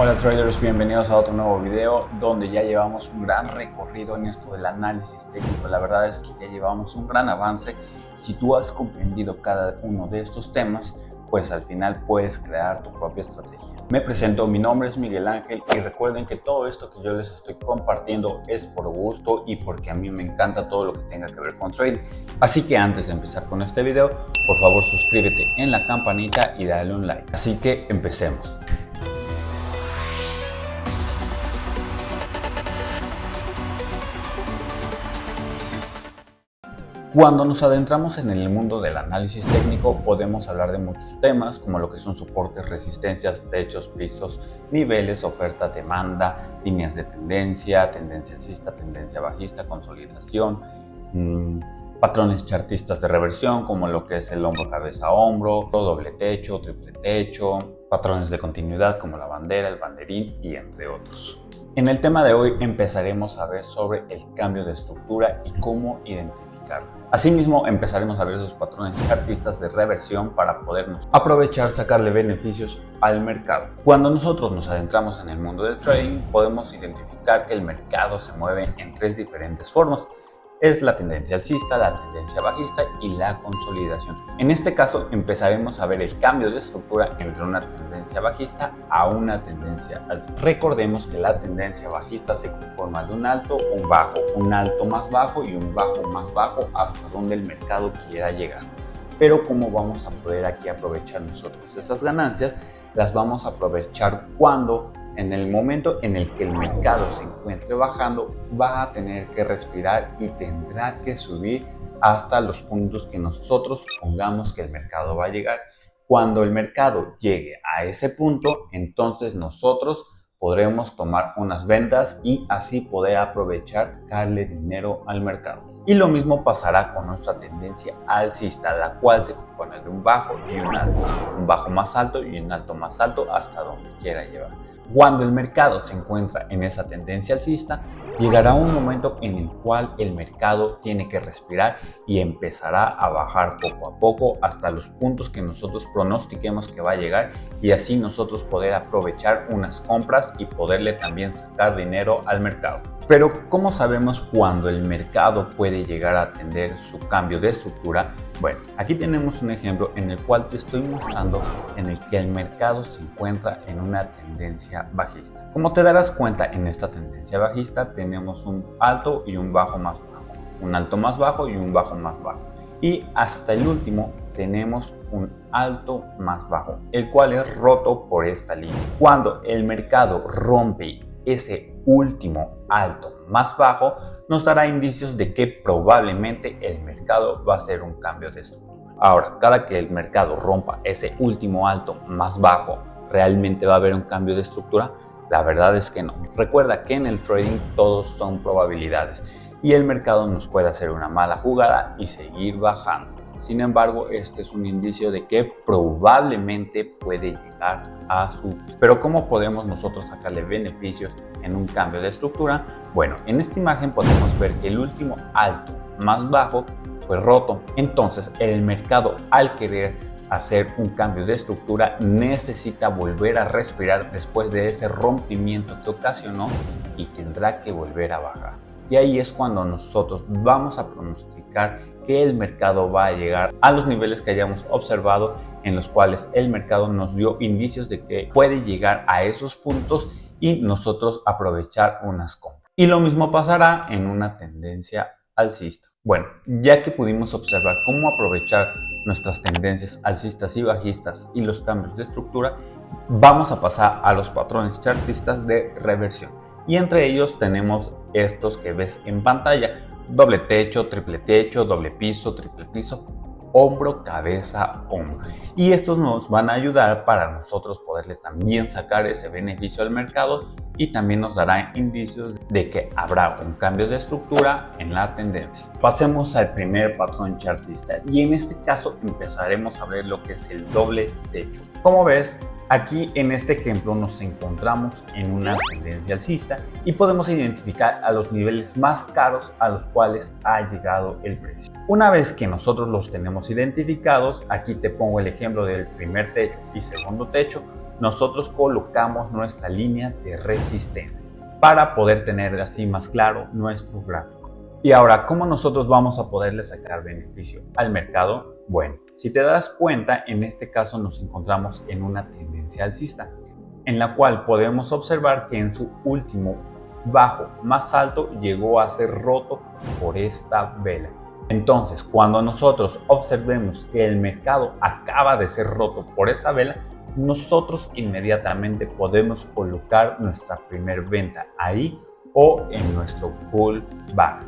Hola traders, bienvenidos a otro nuevo video donde ya llevamos un gran recorrido en esto del análisis técnico. La verdad es que ya llevamos un gran avance. Si tú has comprendido cada uno de estos temas, pues al final puedes crear tu propia estrategia. Me presento, mi nombre es Miguel Ángel y recuerden que todo esto que yo les estoy compartiendo es por gusto y porque a mí me encanta todo lo que tenga que ver con trading. Así que antes de empezar con este video, por favor suscríbete en la campanita y dale un like. Así que empecemos. Cuando nos adentramos en el mundo del análisis técnico podemos hablar de muchos temas como lo que son soportes, resistencias, techos, pisos, niveles, oferta, demanda, líneas de tendencia, tendencia alcista, tendencia bajista, consolidación, patrones chartistas de reversión como lo que es el hombro, cabeza, hombro, doble techo, triple techo, patrones de continuidad como la bandera, el banderín y entre otros. En el tema de hoy empezaremos a ver sobre el cambio de estructura y cómo identificarlo. Asimismo, empezaremos a ver sus patrones chartistas de reversión para podernos aprovechar, sacarle beneficios al mercado. Cuando nosotros nos adentramos en el mundo del trading, podemos identificar que el mercado se mueve en tres diferentes formas. Es la tendencia alcista, la tendencia bajista y la consolidación. En este caso empezaremos a ver el cambio de estructura entre una tendencia bajista a una tendencia alcista. Recordemos que la tendencia bajista se conforma de un alto, un bajo, un alto más bajo y un bajo más bajo hasta donde el mercado quiera llegar. Pero ¿cómo vamos a poder aquí aprovechar nosotros esas ganancias? Las vamos a aprovechar cuando en el momento en el que el mercado se encuentre bajando, va a tener que respirar y tendrá que subir hasta los puntos que nosotros pongamos que el mercado va a llegar. Cuando el mercado llegue a ese punto, entonces nosotros podremos tomar unas ventas y así poder aprovechar, darle dinero al mercado. Y lo mismo pasará con nuestra tendencia alcista, la cual se compone de un bajo y un alto, un bajo más alto y un alto más alto hasta donde quiera llevar. Cuando el mercado se encuentra en esa tendencia alcista, llegará un momento en el cual el mercado tiene que respirar y empezará a bajar poco a poco hasta los puntos que nosotros pronostiquemos que va a llegar y así nosotros poder aprovechar unas compras y poderle también sacar dinero al mercado. Pero ¿cómo sabemos cuándo el mercado puede llegar a atender su cambio de estructura? Bueno, aquí tenemos un ejemplo en el cual te estoy mostrando en el que el mercado se encuentra en una tendencia bajista. Como te darás cuenta, en esta tendencia bajista tenemos un alto y un bajo más bajo, un alto más bajo y un bajo más bajo. Y hasta el último tenemos un alto más bajo, el cual es roto por esta línea. Cuando el mercado rompe ese último alto más bajo, nos dará indicios de que probablemente el mercado va a hacer un cambio de estructura. Ahora, cada que el mercado rompa ese último alto más bajo, ¿realmente va a haber un cambio de estructura? La verdad es que no. Recuerda que en el trading todos son probabilidades y el mercado nos puede hacer una mala jugada y seguir bajando. Sin embargo, este es un indicio de que probablemente puede llegar a su... Pero ¿cómo podemos nosotros sacarle beneficios en un cambio de estructura? Bueno, en esta imagen podemos ver que el último alto más bajo fue roto. Entonces, el mercado, al querer hacer un cambio de estructura, necesita volver a respirar después de ese rompimiento que ocasionó y tendrá que volver a bajar. Y ahí es cuando nosotros vamos a pronosticar que el mercado va a llegar a los niveles que hayamos observado, en los cuales el mercado nos dio indicios de que puede llegar a esos puntos y nosotros aprovechar unas compras. Y lo mismo pasará en una tendencia alcista. Bueno, ya que pudimos observar cómo aprovechar nuestras tendencias alcistas y bajistas y los cambios de estructura, vamos a pasar a los patrones chartistas de reversión. Y entre ellos tenemos estos que ves en pantalla: doble techo, doble piso, triple piso, hombro, cabeza, hombro. Y estos nos van a ayudar para nosotros poderle también sacar ese beneficio al mercado y también nos dará indicios de que habrá un cambio de estructura en la tendencia. Pasemos al primer patrón chartista y en este caso empezaremos a ver lo que es el doble techo. Como ves, aquí en este ejemplo nos encontramos en una tendencia alcista y podemos identificar a los niveles más caros a los cuales ha llegado el precio. Una vez que nosotros los tenemos identificados, aquí te pongo el ejemplo del primer techo y segundo techo, nosotros colocamos nuestra línea de resistencia para poder tener así más claro nuestro gráfico. Y ahora, ¿cómo nosotros vamos a poderle sacar beneficio al mercado? Bueno, si te das cuenta, en este caso nos encontramos en una tendencia alcista, en la cual podemos observar que en su último bajo más alto llegó a ser roto por esta vela. Entonces, cuando nosotros observemos que el mercado acaba de ser roto por esa vela, nosotros inmediatamente podemos colocar nuestra primer venta ahí o en nuestro pullback.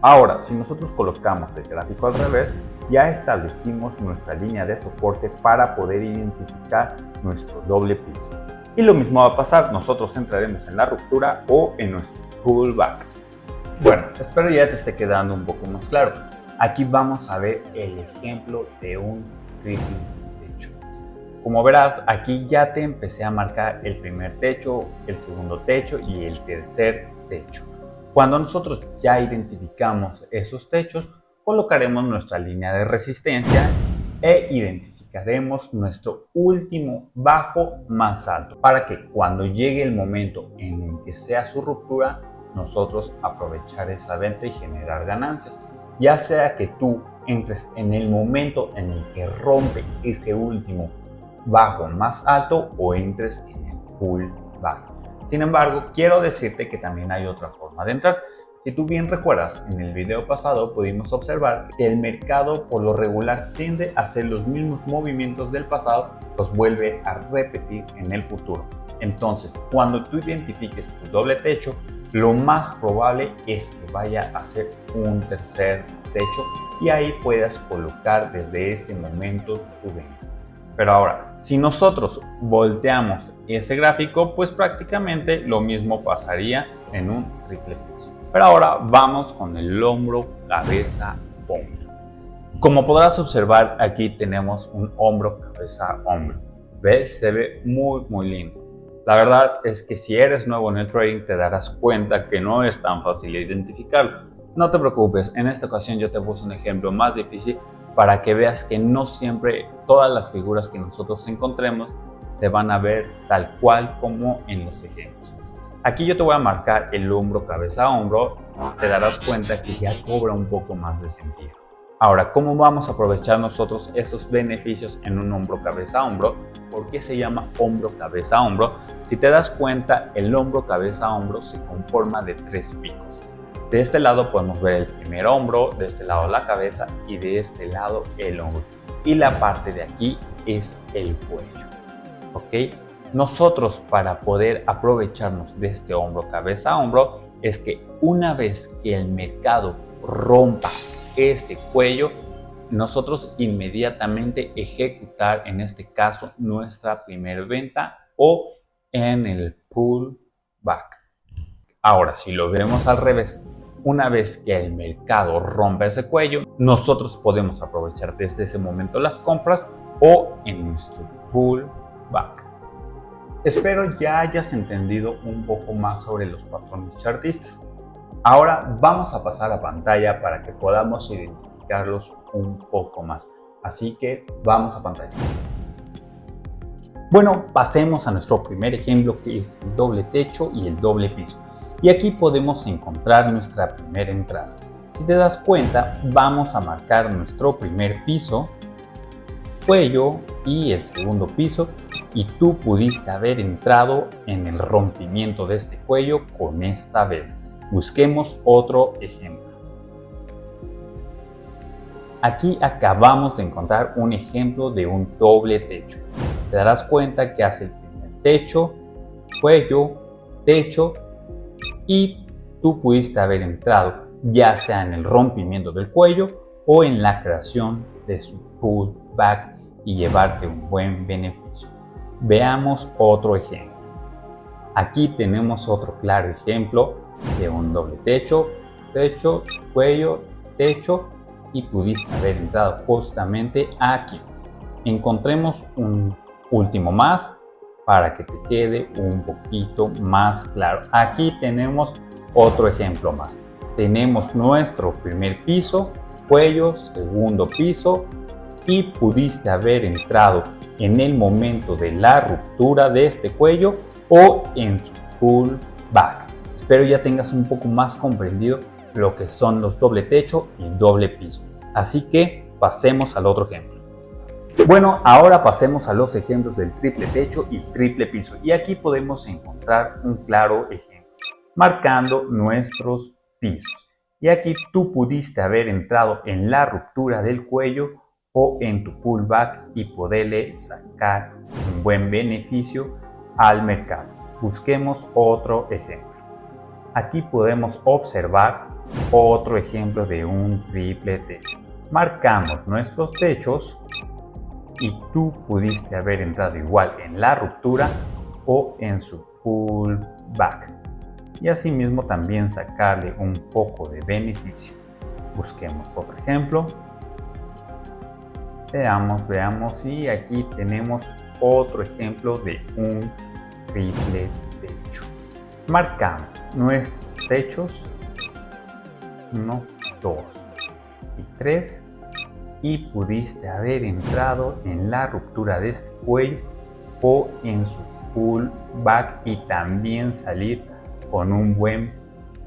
Ahora, si nosotros colocamos el gráfico al revés, ya establecimos nuestra línea de soporte para poder identificar nuestro doble piso. Y lo mismo va a pasar, nosotros entraremos en la ruptura o en nuestro pullback. Bueno, espero ya te esté quedando un poco más claro. Aquí vamos a ver el ejemplo de un triple techo. Como verás, aquí ya te empecé a marcar el primer techo, el segundo techo y el tercer techo. Cuando nosotros ya identificamos esos techos, colocaremos nuestra línea de resistencia e identificaremos nuestro último bajo más alto para que cuando llegue el momento en el que sea su ruptura, nosotros aprovechar esa venta y generar ganancias. Ya sea que tú entres en el momento en el que rompe ese último bajo más alto o entres en el pullback. Sin embargo, quiero decirte que también hay otra forma de entrar. Si tú bien recuerdas, en el video pasado pudimos observar que el mercado por lo regular tiende a hacer los mismos movimientos del pasado, los vuelve a repetir en el futuro. Entonces, cuando tú identifiques tu doble techo, lo más probable es que vaya a ser un tercer techo y ahí puedas colocar desde ese momento tu venta. Pero ahora, si nosotros volteamos ese gráfico, pues prácticamente lo mismo pasaría en un triple piso. Pero ahora vamos con el hombro, cabeza, hombro. Como podrás observar, aquí tenemos un hombro, cabeza, hombro. ¿Ves? Se ve muy lindo. La verdad es que si eres nuevo en el trading te darás cuenta que no es tan fácil identificarlo. No te preocupes, en esta ocasión yo te puse un ejemplo más difícil para que veas que no siempre todas las figuras que nosotros encontremos se van a ver tal cual como en los ejemplos. Aquí yo te voy a marcar el hombro, cabeza, hombro. Te darás cuenta que ya cobra un poco más de sentido. Ahora, ¿cómo vamos a aprovechar nosotros esos beneficios en un hombro, cabeza, hombro? ¿Por qué se llama hombro, cabeza, hombro? Si te das cuenta, el hombro, cabeza, hombro se conforma de tres picos. De este lado podemos ver el primer hombro, de este lado la cabeza y de este lado el hombro. Y la parte de aquí es el cuello. ¿Ok? Nosotros, para poder aprovecharnos de este hombro, cabeza, hombro, es que una vez que el mercado rompa ese cuello, nosotros inmediatamente ejecutar en este caso nuestra primer venta o en el pullback. Ahora, si lo vemos al revés, una vez que el mercado rompe ese cuello, nosotros podemos aprovechar desde ese momento las compras o en nuestro pullback. Espero ya hayas entendido un poco más sobre los patrones chartistas. Ahora vamos a pasar a pantalla para que podamos identificarlos un poco más. Así que vamos a pantalla. Bueno, pasemos a nuestro primer ejemplo, que es el doble techo y el doble piso. Y aquí podemos encontrar nuestra primera entrada. Si te das cuenta, vamos a marcar nuestro primer piso, cuello y el segundo piso, y tú pudiste haber entrado en el rompimiento de este cuello con esta vela. Busquemos otro ejemplo. Aquí acabamos de encontrar un ejemplo de un doble techo. Te darás cuenta que hace el primer techo, cuello, techo, y tú pudiste haber entrado ya sea en el rompimiento del cuello o en la creación de su pullback y llevarte un buen beneficio. Veamos otro ejemplo. Aquí tenemos otro claro ejemplo de un doble techo, techo, cuello, techo, y pudiste haber entrado justamente aquí. Encontremos un último más para que te quede un poquito más claro. Aquí tenemos otro ejemplo más. Tenemos nuestro primer piso, cuello, segundo piso, y pudiste haber entrado en el momento de la ruptura de este cuello o en su pullback. Espero ya tengas un poco más comprendido lo que son los doble techo y doble piso. Así que pasemos al otro ejemplo. Bueno, ahora pasemos a los ejemplos del triple techo y triple piso. Y aquí podemos encontrar un claro ejemplo, marcando nuestros pisos. Y aquí tú pudiste haber entrado en la ruptura del cuello o en tu pullback y poderle sacar un buen beneficio al mercado. Busquemos otro ejemplo. Aquí podemos observar otro ejemplo de un triple techo. Marcamos nuestros techos y tú pudiste haber entrado igual en la ruptura o en su pullback. Y asimismo también sacarle un poco de beneficio. Busquemos otro ejemplo. Veamos y aquí tenemos otro ejemplo de un triple techo. Marcamos nuestros techos 1, 2 y 3 y pudiste haber entrado en la ruptura de este cuello o en su pullback y también salir con un buen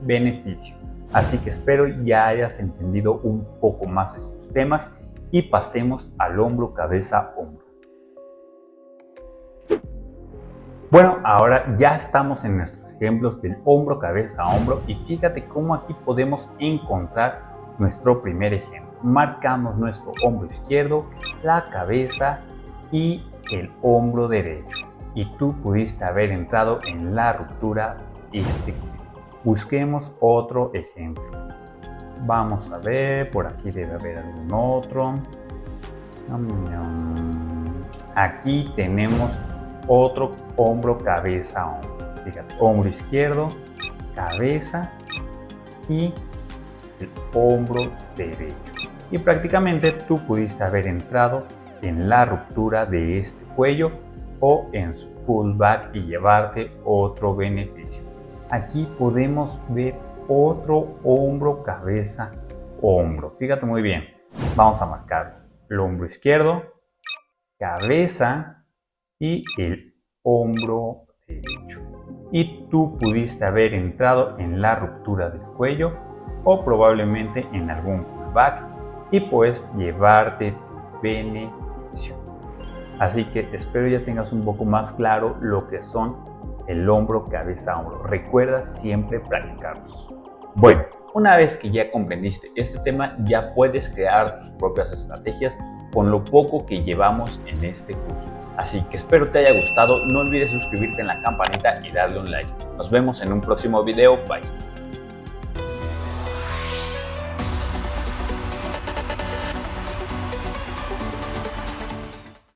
beneficio. Así que espero ya hayas entendido un poco más estos temas y pasemos al hombro, cabeza, hombro. Bueno, ahora ya estamos en nuestros ejemplos del hombro, cabeza, hombro y fíjate cómo aquí podemos encontrar nuestro primer ejemplo. Marcamos nuestro hombro izquierdo, la cabeza y el hombro derecho. Y tú pudiste haber entrado en la ruptura este. Busquemos otro ejemplo. Vamos a ver, por aquí debe haber algún otro. Aquí tenemos otro hombro, cabeza, hombro. Fíjate, hombro izquierdo, cabeza y el hombro derecho. Y prácticamente tú pudiste haber entrado en la ruptura de este cuello o en su pullback y llevarte otro beneficio. Aquí podemos ver otro hombro, cabeza, hombro. Fíjate muy bien. Vamos a marcar el hombro izquierdo, cabeza y el hombro derecho. Y tú pudiste haber entrado en la ruptura del cuello o probablemente en algún pullback y pues llevarte tu beneficio. Así que espero ya tengas un poco más claro lo que son el hombro, cabeza, hombro. Recuerda siempre practicarlos. Bueno, una vez que ya comprendiste este tema, ya puedes crear tus propias estrategias con lo poco que llevamos en este curso. Así que espero te haya gustado. No olvides suscribirte en la campanita y darle un like. Nos vemos en un próximo video. Bye.